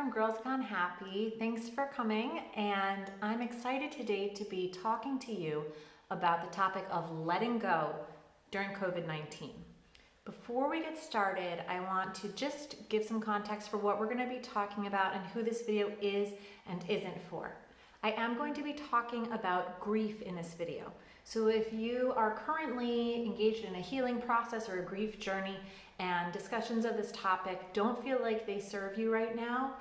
from Girls Gone Happy. Thanks for coming, and I'm excited today to be talking to you about the topic of letting go during COVID-19. Before we get started, I want to just give some context for what we're going to be talking about and who this video is and isn't for. I am going to be talking about grief in this video. So if you are currently engaged in a healing process or a grief journey and discussions of this topic don't feel like they serve you right now,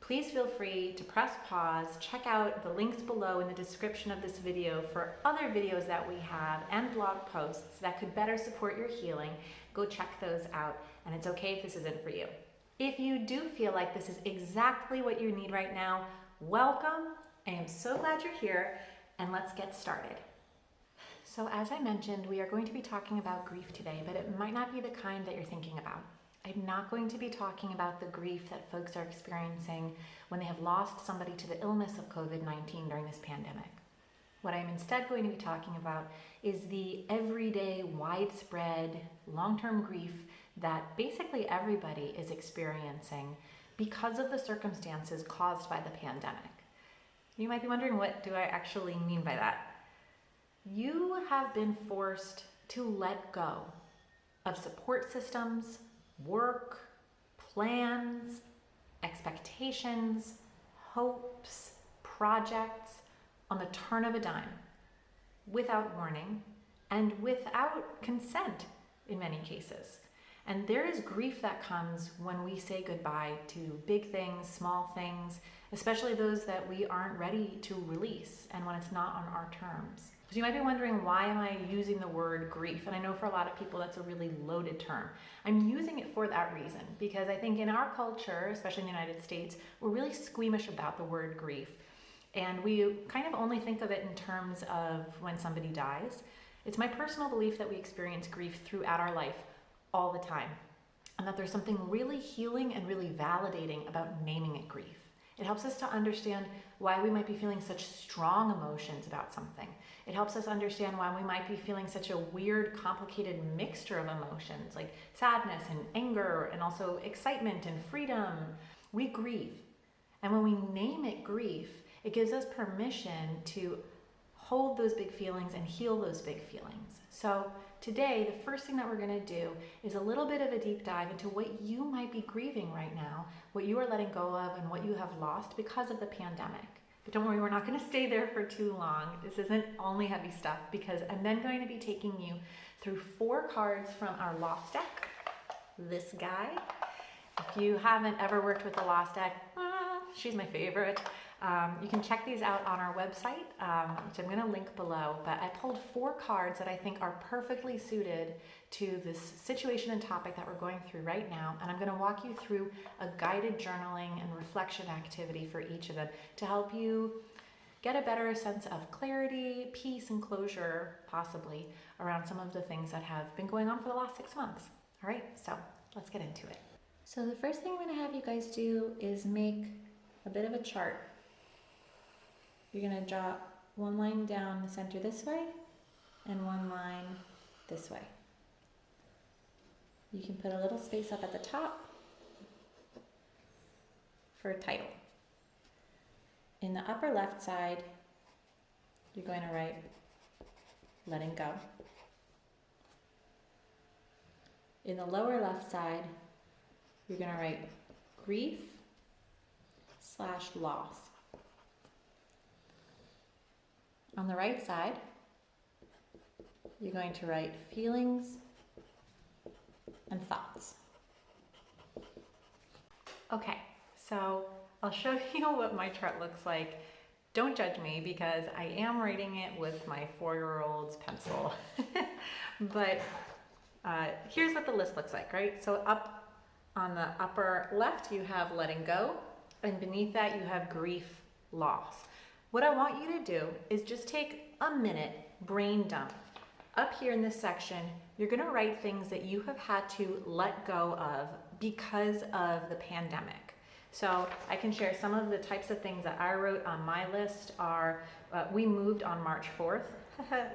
please feel free to press pause, check out the links below in the description of this video for other videos that we have and blog posts that could better support your healing. Go check those out, and it's okay if this isn't for you. If you do feel like this is exactly what you need right now, welcome. I am so glad you're here, and let's get started. So as I mentioned, we are going to be talking about grief today, but it might not be the kind that you're thinking about. I'm not going to be talking about the grief that folks are experiencing when they have lost somebody to the illness of COVID-19 during this pandemic. What I'm instead going to be talking about is the everyday, widespread, long-term grief that basically everybody is experiencing because of the circumstances caused by the pandemic. You might be wondering, what do I actually mean by that? You have been forced to let go of support systems, work, plans, expectations, hopes, projects on the turn of a dime, without warning and without consent in many cases. And there is grief that comes when we say goodbye to big things, small things, especially those that we aren't ready to release and when it's not on our terms. So you might be wondering, why am I using the word grief? And I know for a lot of people that's a really loaded term. I'm using it for that reason, because I think in our culture, especially in the United States, we're really squeamish about the word grief. And we kind of only think of it in terms of when somebody dies. It's my personal belief that we experience grief throughout our life all the time, and that there's something really healing and really validating about naming it grief. It helps us to understand why we might be feeling such strong emotions about something. It helps us understand why we might be feeling such a weird, complicated mixture of emotions like sadness and anger and also excitement and freedom. We grieve. And when we name it grief, it gives us permission to hold those big feelings and heal those big feelings. So today, the first thing that we're going to do is a little bit of a deep dive into what you might be grieving right now, what you are letting go of, and what you have lost because of the pandemic. But don't worry, we're not going to stay there for too long. This isn't only heavy stuff, because I'm then going to be taking you through 4 cards from our lost deck. This guy. If you haven't ever worked with a lost deck, she's my favorite. You can check these out on our website, which I'm going to link below. But I pulled 4 cards that I think are perfectly suited to this situation and topic that we're going through right now. And I'm going to walk you through a guided journaling and reflection activity for each of them to help you get a better sense of clarity, peace, and closure, possibly, around some of the things that have been going on for the last 6 months. All right, so let's get into it. So the first thing I'm going to have you guys do is make a bit of a chart. You're going to draw one line down the center this way and one line this way. You can put a little space up at the top for a title. In the upper left side, you're going to write letting go. In the lower left side, you're going to write grief/loss. On the right side, you're going to write feelings and thoughts. Okay, so I'll show you what my chart looks like. Don't judge me, because I am writing it with my 4-year-old's pencil. But here's what the list looks like, right? So up on the upper left, you have letting go, and beneath that, you have grief, loss. What I want you to do is just take a minute, brain dump. Up here in this section, you're going to write things that you have had to let go of because of the pandemic. So I can share some of the types of things that I wrote on my list are, we moved on March 4th.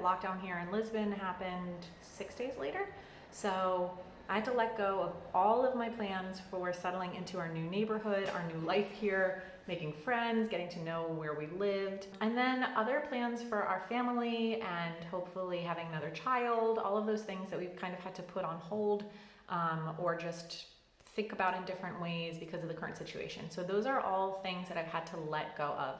Lockdown here in Lisbon happened 6 days later. So I had to let go of all of my plans for settling into our new neighborhood, our new life here, making friends, getting to know where we lived, and then other plans for our family and hopefully having another child, all of those things that we've kind of had to put on hold or just think about in different ways because of the current situation. So those are all things that I've had to let go of.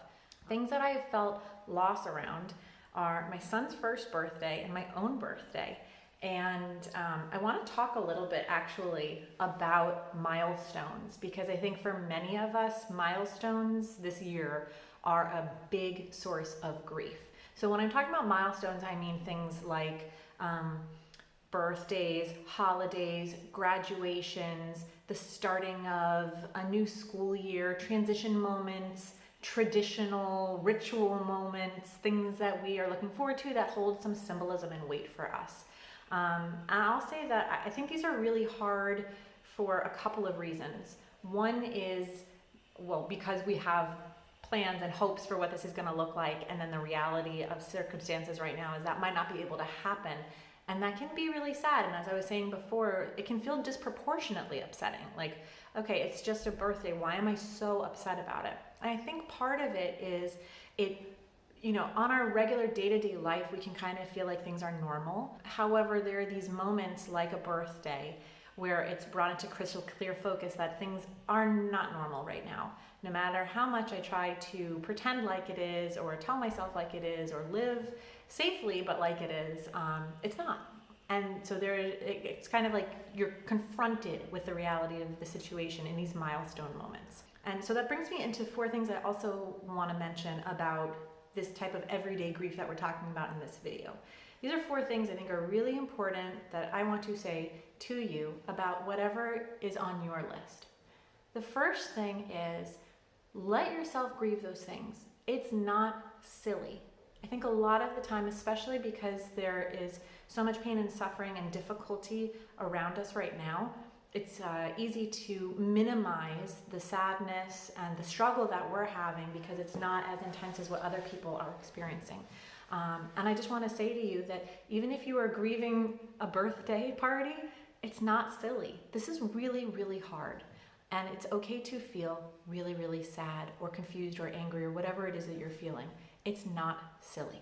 Things that I have felt loss around are my son's first birthday and my own birthday. And I want to talk a little bit actually about milestones, because I think for many of us, milestones this year are a big source of grief. So when I'm talking about milestones, I mean things like birthdays, holidays, graduations, the starting of a new school year, transition moments, traditional ritual moments, things that we are looking forward to that hold some symbolism and weight for us. And I'll say that I think these are really hard for a couple of reasons. One is, well, because we have plans and hopes for what this is going to look like, and then the reality of circumstances right now is that might not be able to happen. And that can be really sad. And as I was saying before, it can feel disproportionately upsetting. Like, okay, it's just a birthday. Why am I so upset about it? And I think part of it is on our regular day-to-day life, we can kind of feel like things are normal. However, there are these moments like a birthday where it's brought into crystal clear focus that things are not normal right now. No matter how much I try to pretend like it is, or tell myself like it is, or live safely but like it is, it's not. And so it's kind of like you're confronted with the reality of the situation in these milestone moments. And so that brings me into 4 things I also want to mention about this type of everyday grief that we're talking about in this video. These are 4 things I think are really important that I want to say to you about whatever is on your list. The first thing is, let yourself grieve those things. It's not silly. I think a lot of the time, especially because there is so much pain and suffering and difficulty around us right now, it's easy to minimize the sadness and the struggle that we're having because it's not as intense as what other people are experiencing. And I just want to say to you that even if you are grieving a birthday party, it's not silly. This is really, really hard. And it's okay to feel really, really sad or confused or angry or whatever it is that you're feeling. It's not silly.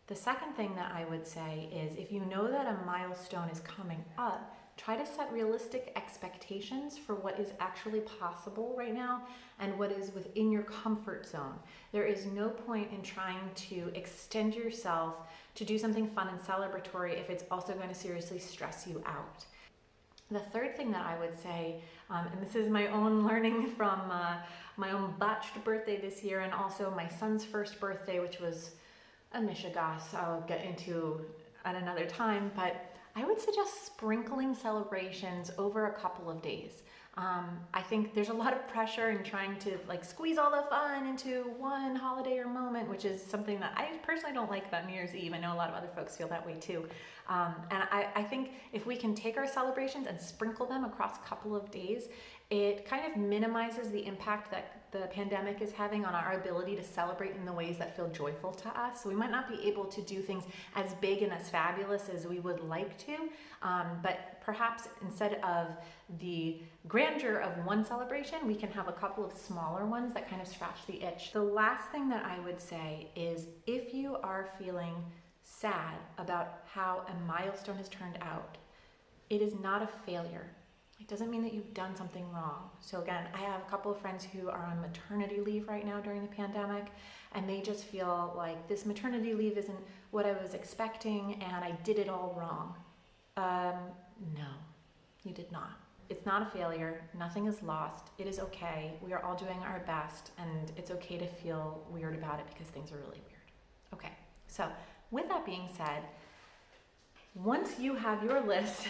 The second thing that I would say is, if you know that a milestone is coming up, try to set realistic expectations for what is actually possible right now and what is within your comfort zone. There is no point in trying to extend yourself to do something fun and celebratory if it's also going to seriously stress you out. The third thing that I would say, and this is my own learning from my own botched birthday this year, and also my son's first birthday, which was a mishigas I'll get into at another time, but I would suggest sprinkling celebrations over a couple of days. I think there's a lot of pressure in trying to squeeze all the fun into one holiday or moment, which is something that I personally don't like about New Year's Eve. I know a lot of other folks feel that way too. And I think if we can take our celebrations and sprinkle them across a couple of days, it kind of minimizes the impact that the pandemic is having on our ability to celebrate in the ways that feel joyful to us. So we might not be able to do things as big and as fabulous as we would like to, but perhaps instead of the grandeur of one celebration, we can have a couple of smaller ones that kind of scratch the itch. The last thing that I would say is, if you are feeling sad about how a milestone has turned out, it is not a failure. It doesn't mean that you've done something wrong. So again, I have a couple of friends who are on maternity leave right now during the pandemic, and they just feel like this maternity leave isn't what I was expecting and I did it all wrong. No, you did not. It's not a failure. Nothing is lost. It is okay. We are all doing our best, and it's okay to feel weird about it because things are really weird. Okay, so with that being said, once you have your list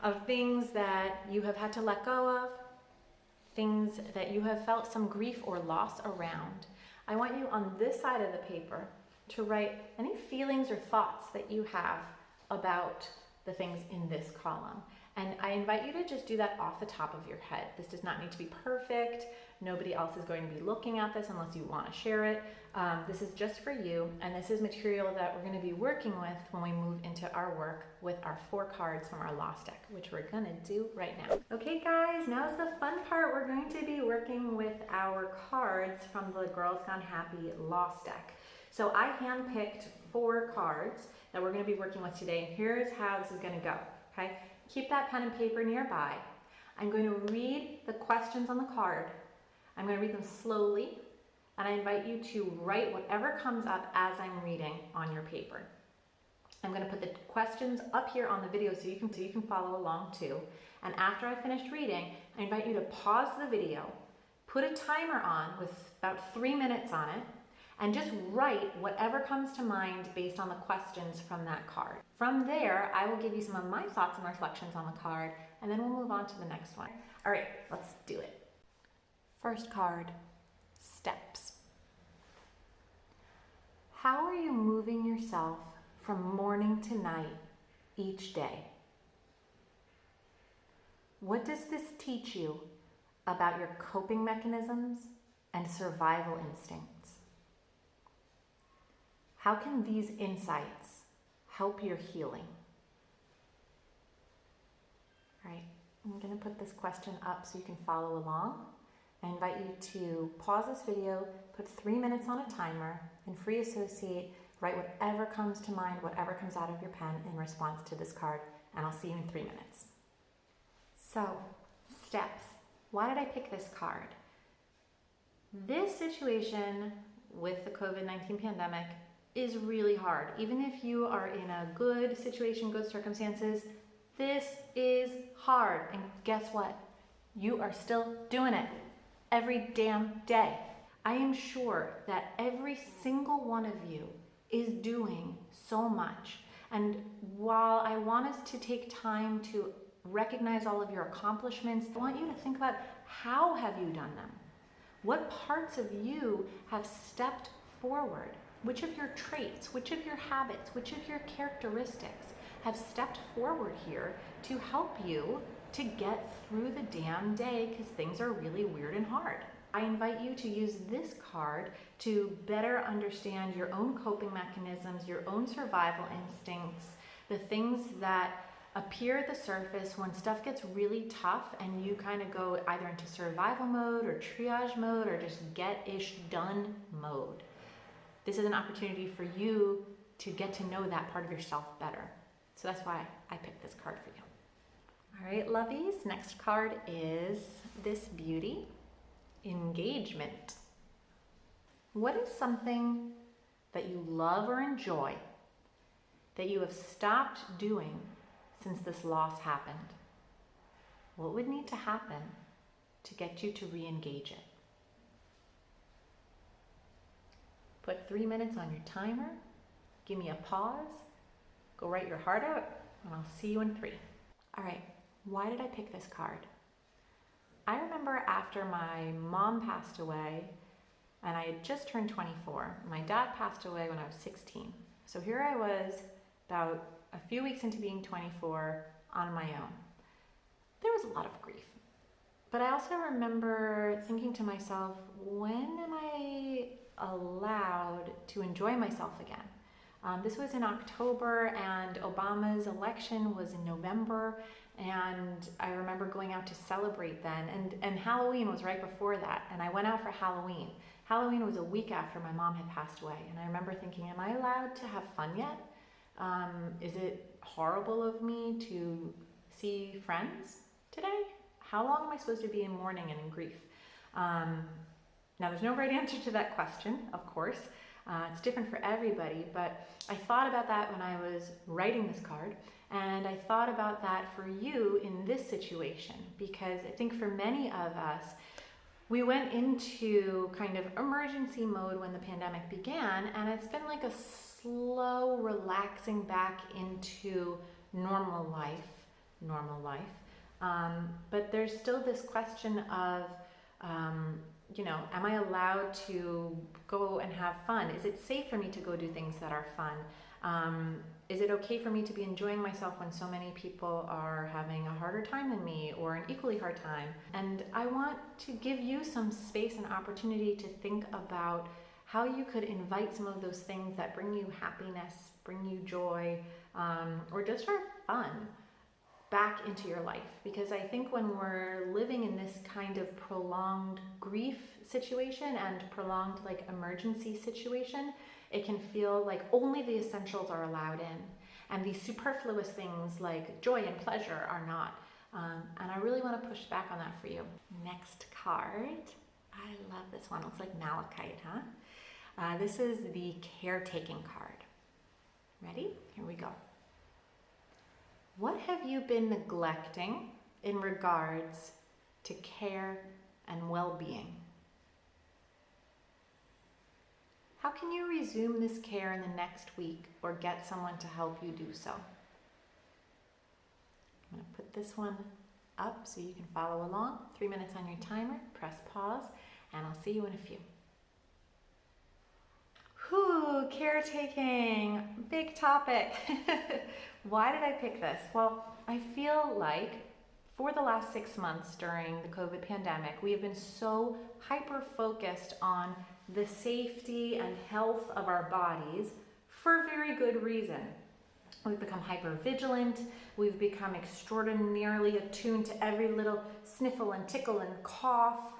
of things that you have had to let go of, things that you have felt some grief or loss around, I want you on this side of the paper to write any feelings or thoughts that you have about the things in this column. And I invite you to just do that off the top of your head. This does not need to be perfect. Nobody else is going to be looking at this unless you want to share it. This is just for you, and this is material that we're going to be working with when we move into our work with our 4 cards from our Lost deck, which we're going to do right now. Okay guys, now's the fun part. We're going to be working with our cards from the Girls Gone Happy Lost deck. So I handpicked 4 cards that we're going to be working with today, and here's how this is going to go, okay? Keep that pen and paper nearby. I'm going to read the questions on the card. I'm going to read them slowly, and I invite you to write whatever comes up as I'm reading on your paper. I'm going to put the questions up here on the video so you can follow along too. And after I finished reading, I invite you to pause the video, put a timer on with about 3 minutes on it, and just write whatever comes to mind based on the questions from that card. From there, I will give you some of my thoughts and reflections on the card, and then we'll move on to the next one. All right, let's do it. First card, steps. How are you moving yourself from morning to night each day? What does this teach you about your coping mechanisms and survival instincts? How can these insights help your healing? All right, I'm going to put this question up so you can follow along. I invite you to pause this video, put 3 minutes on a timer, and free associate, write whatever comes to mind, whatever comes out of your pen in response to this card, and I'll see you in 3 minutes. So, steps. Why did I pick this card? This situation with the COVID-19 pandemic is really hard. Even if you are in a good situation, good circumstances, this is hard. And guess what? You are still doing it every damn day. I am sure that every single one of you is doing so much. And while I want us to take time to recognize all of your accomplishments, I want you to think about how have you done them? What parts of you have stepped forward? Which of your traits, which of your habits, which of your characteristics have stepped forward here to help you to get through the damn day, because things are really weird and hard. I invite you to use this card to better understand your own coping mechanisms, your own survival instincts, the things that appear at the surface when stuff gets really tough and you kind of go either into survival mode or triage mode or just get-ish done mode. This is an opportunity for you to get to know that part of yourself better. So that's why I picked this card for you. All right, lovies, next card is this beauty, engagement. What is something that you love or enjoy that you have stopped doing since this loss happened? What would need to happen to get you to re-engage it? Put 3 minutes on your timer, give me a pause, go write your heart out, and I'll see you in 3. All right, why did I pick this card? I remember after my mom passed away, and I had just turned 24. My dad passed away when I was 16. So here I was, about a few weeks into being 24, on my own. There was a lot of grief. But I also remember thinking to myself, when am I allowed to enjoy myself again? This was in October, and Obama's election was in November, and I remember going out to celebrate then, and Halloween was right before that, and I went out for Halloween. Halloween was a week after my mom had passed away, and I remember thinking, am I allowed to have fun yet? Is it horrible of me to see friends today? How long am I supposed to be in mourning and in grief? Now, there's no right answer to that question, of course. It's different for everybody, but I thought about that when I was writing this card, and I thought about that for you in this situation, because I think for many of us, we went into kind of emergency mode when the pandemic began, and it's been like a slow relaxing back into normal life. But there's still this question of, am I allowed to go and have fun? Is it safe for me to go do things that are fun? Is it okay for me to be enjoying myself when so many people are having a harder time than me or an equally hard time? And I want to give you some space and opportunity to think about how you could invite some of those things that bring you happiness, bring you joy, or just are fun back into your life. Because I think when we're living in this kind of prolonged grief situation and prolonged like emergency situation, it can feel like only the essentials are allowed in, and these superfluous things like joy and pleasure are not. And I really want to push back on that for you. Next card. I love this one. It looks like malachite, huh? This is the caretaking card. Ready? Here we go. What have you been neglecting in regards to care and well-being? How can you resume this care in the next week or get someone to help you do so? I'm going to put this one up so you can follow along. 3 minutes on your timer, press pause, and I'll see you in a few. Whew, caretaking, big topic. Why did I pick this? Well, I feel like for the last 6 months during the COVID pandemic, we have been so hyper-focused on the safety and health of our bodies for very good reason. We've become hyper-vigilant. We've become extraordinarily attuned to every little sniffle and tickle and cough,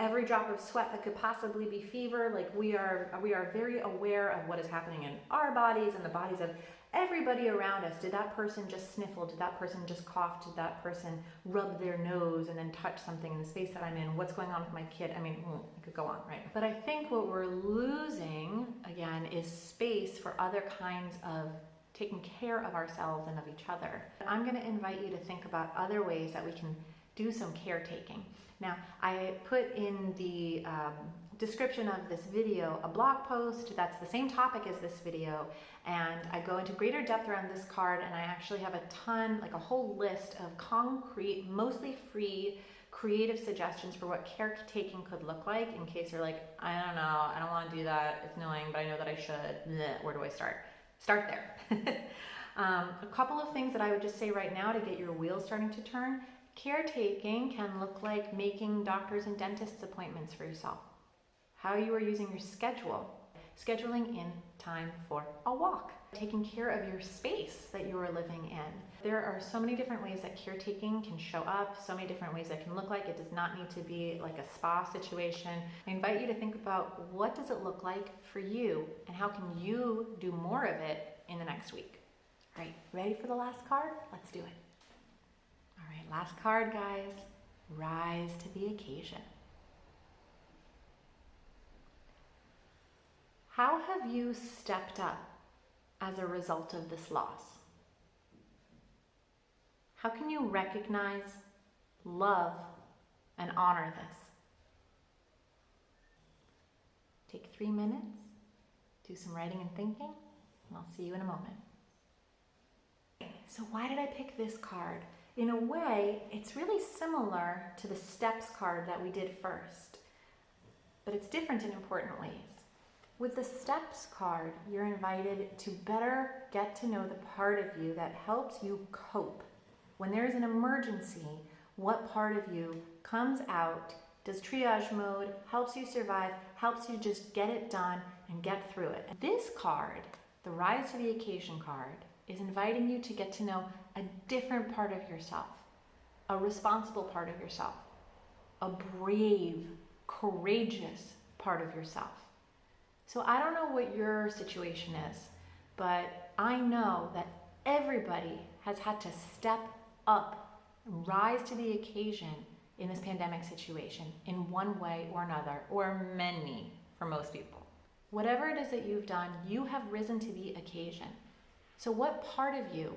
every drop of sweat that could possibly be fever. Like we are very aware of what is happening in our bodies and the bodies of everybody around us. Did that person just sniffle? Did that person just cough? Did that person rub their nose and then touch something in the space that I'm in? What's going on with my kid? I mean, I could go on, right? But I think what we're losing, again, is space for other kinds of taking care of ourselves and of each other. I'm going to invite you to think about other ways that we can do some caretaking. Now, I put in the description of this video a blog post that's the same topic as this video, and I go into greater depth around this card, and I actually have a ton, like a whole list of concrete, mostly free, creative suggestions for what caretaking could look like in case you're like, I don't know, I don't want to do that, it's annoying, but I know that I should. Bleh, where do I start? Start there. A couple of things that I would just say right now to get your wheels starting to turn. Caretaking can look like making doctors and dentists appointments for yourself. How you are using your schedule. Scheduling in time for a walk. Taking care of your space that you are living in. There are so many different ways that caretaking can show up, so many different ways that can look like. It does not need to be like a spa situation. I invite you to think about what does it look like for you and how can you do more of it in the next week. All right, ready for the last card? Let's do it. All right, last card, guys. Rise to the occasion. How have you stepped up as a result of this loss? How can you recognize, love, and honor this? Take 3 minutes, do some writing and thinking, and I'll see you in a moment. So why did I pick this card? In a way, it's really similar to the steps card that we did first, but it's different in important ways. With the steps card, you're invited to better get to know the part of you that helps you cope. When there's an emergency, what part of you comes out, does triage mode, helps you survive, helps you just get it done and get through it. This card, the Rise to the Occasion card, is inviting you to get to know a different part of yourself, a responsible part of yourself, a brave, courageous part of yourself. So I don't know what your situation is, but I know that everybody has had to step up, rise to the occasion in this pandemic situation in one way or another, or many for most people. Whatever it is that you've done, you have risen to the occasion. So what part of you,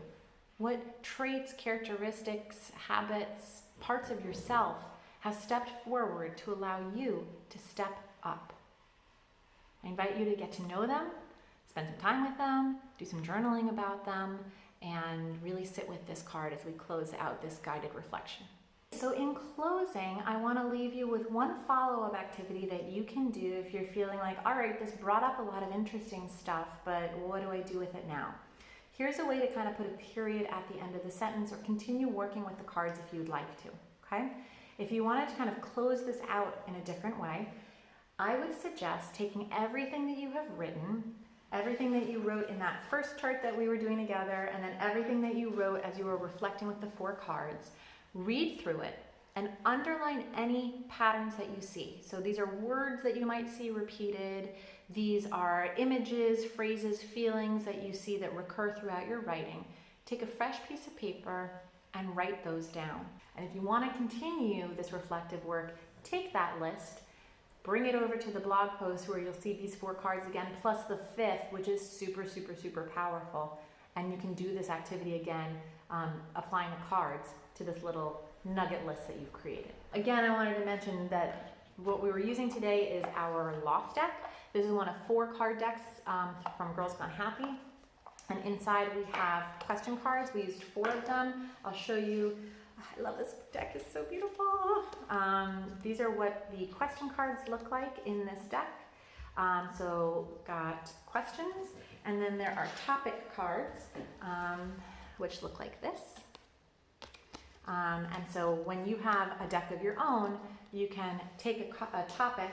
what traits, characteristics, habits, parts of yourself have stepped forward to allow you to step up? I invite you to get to know them, spend some time with them, do some journaling about them, and really sit with this card as we close out this guided reflection. So in closing, I want to leave you with one follow-up activity that you can do if you're feeling like, all right, this brought up a lot of interesting stuff, but what do I do with it now? Here's a way to kind of put a period at the end of the sentence or continue working with the cards if you'd like to, okay? If you wanted to kind of close this out in a different way, I would suggest taking everything that you have written, everything that you wrote in that first chart that we were doing together, and then everything that you wrote as you were reflecting with the 4 cards, read through it and underline any patterns that you see. So these are words that you might see repeated. These are images, phrases, feelings that you see that recur throughout your writing. Take a fresh piece of paper and write those down. And if you want to continue this reflective work, take that list, bring it over to the blog post where you'll see these 4 cards again, plus the 5th, which is super, super, super powerful. And you can do this activity again, applying the cards to this little nugget list that you've created. Again, I wanted to mention that what we were using today is our Loft deck. This is one of 4 card decks from Girls Gone Happy. And inside we have question cards. We used 4 of them. I'll show you. I love this deck, it's so beautiful. These are what the question cards look like in this deck. So got questions, and then there are topic cards, which look like this. And so when you have a deck of your own, you can take a topic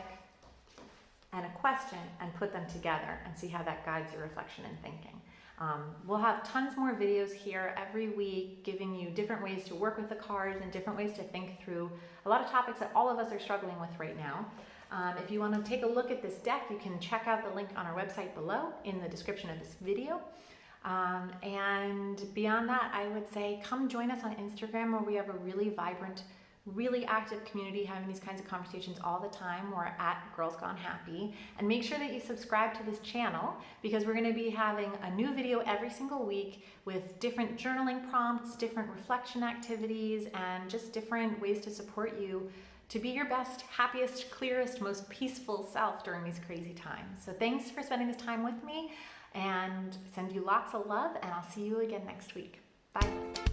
and a question and put them together and see how that guides your reflection and thinking. We'll have tons more videos here every week giving you different ways to work with the cards and different ways to think through a lot of topics that all of us are struggling with right now. If you want to take a look at this deck, you can check out the link on our website below in the description of this video. And beyond that, I would say come join us on Instagram, where we have a really vibrant, really active community having these kinds of conversations all the time. We're at Girls Gone Happy. And make sure that you subscribe to this channel, because we're going to be having a new video every single week with different journaling prompts, different reflection activities, and just different ways to support you to be your best, happiest, clearest, most peaceful self during these crazy times. So thanks for spending this time with me, and send you lots of love, and I'll see you again next week. Bye.